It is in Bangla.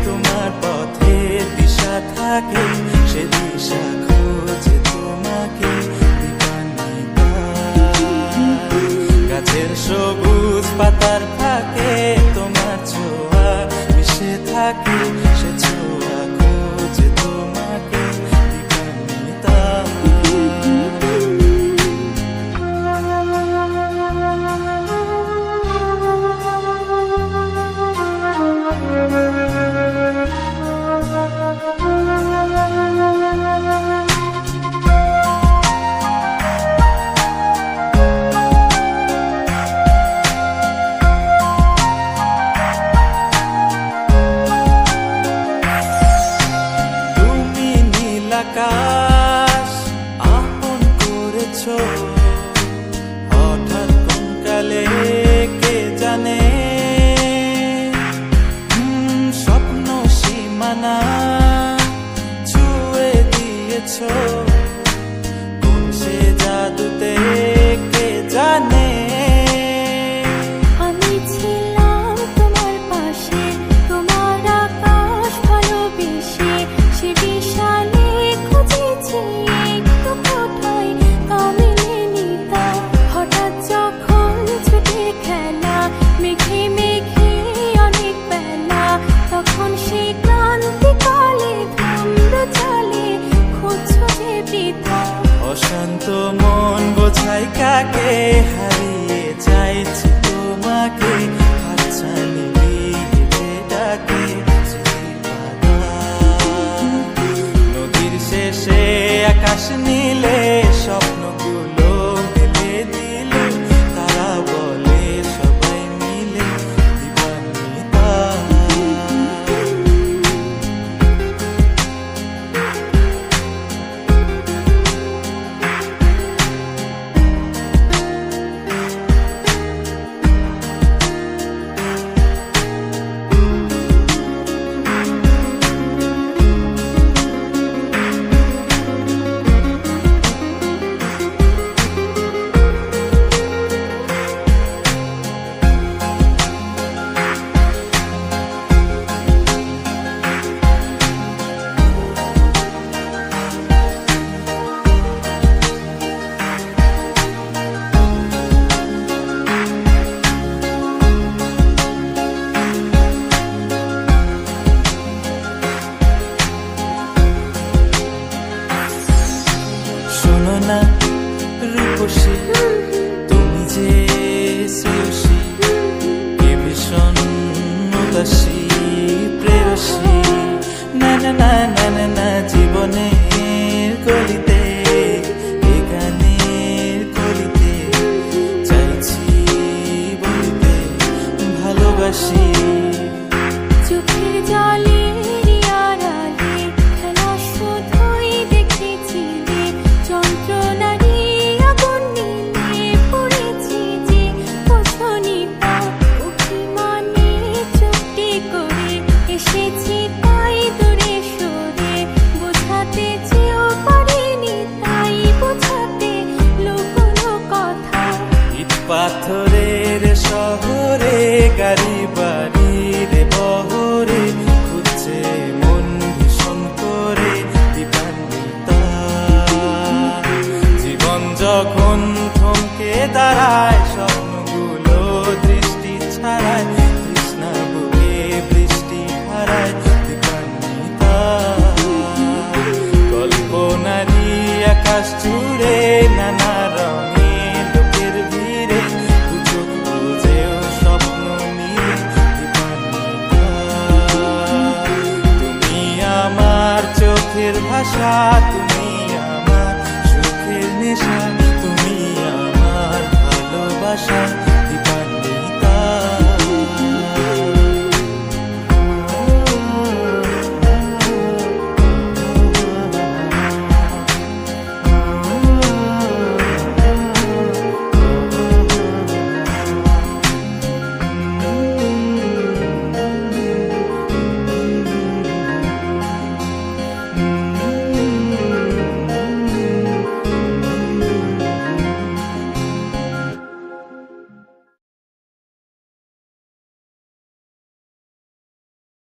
তোমার পথে দিশা থাকে, সে দিশা খোঁজে তোমাকে দীপান্বিতা। গাছের সবুজ পাতার ফাঁকে তোমার ছোঁয়া মিশে থাকে, সে ছোঁয়া খোঁজে তোমাকে দীপান্বিতা। আকাশ আপন করেছো হঠাৎ কোন কালে কে জানে, স্বপ্ন সীমানা ছুঁয়ে দিয়েছো কোন সে জাদুতে কে জানে। অশান্ত মন বোঝাই কাকে, হারিয়ে চাইছি তোমাকে, হাতছানি দিয়ে ডাকে নদীর শেষে আকাশ নীলে স্বপ্নগুলো মেলে দিল, তারা বলে সবাই মিলে দীপান্বিতা। না রূপসী তুমি যে শ্রেয়সী, কে ভীষণ উদাসী প্রেয়সী, না না না না না না জীবনের গলিতে এ গানের কলিতে চাইছি বলিতে ভালোবাসি। চোখের জলে পাথরের শহরে গাড়ি বাড়ির বহরে খুঁজছে মন ভীষণ করে দীপান্বিতা। জীবন যখন থমকে দাঁড়ায় স্বপ্নগুলো দৃষ্টি ছাড়ায়, তৃষ্ণা বুকে বৃষ্টি হারায় দীপান্বিতা। কল্পনারি আকাশ জুড়ে নানা রঙে ভাষা